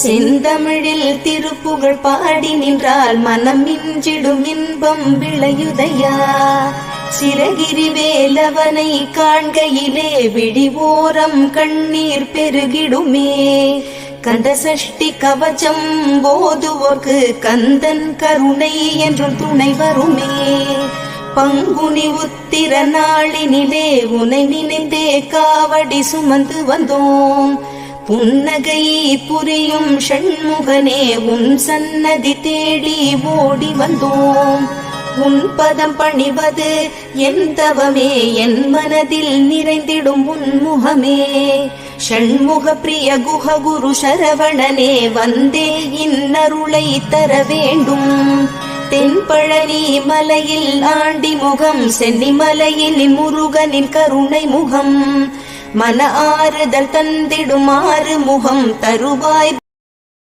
செந்தமிழில் திருப்புகழ் பாடி நின்றால் மனம் மிஞ்சிடும் இன்பம் விளையுதையா. சிறகிரி வேலவனை காண்கையிலே விடிவோரம் கண்ணீர் பெருகிடுமே. கந்த சஷ்டி கவச்சம் போதுவோர்க்கு கந்தன் கருணை என்றும் துணை வருமே. பங்குனி உத்திர நாளினிலே உனை நினைந்தே காவடி சுமந்து வந்தோம். புன்னகை புரியும் ஷண்முகனே உன் சன்னதி தேடி ஓடி வந்தோம். உன் பதம் பணிவது என் தவமே, என் மனதில் நிறைந்திடும் உன் முகமே. ஷண்முக பிரிய குஹ குரு சரவணனே வந்தே இன்னருளை தர வேண்டும். தென்பழனி மலையில் ஆண்டி முகம், சென்னிமலையில் முருகனின் கருணை முகம். மன ஆறுதல் தந்திடும் ஆறு முகம் தருவாய்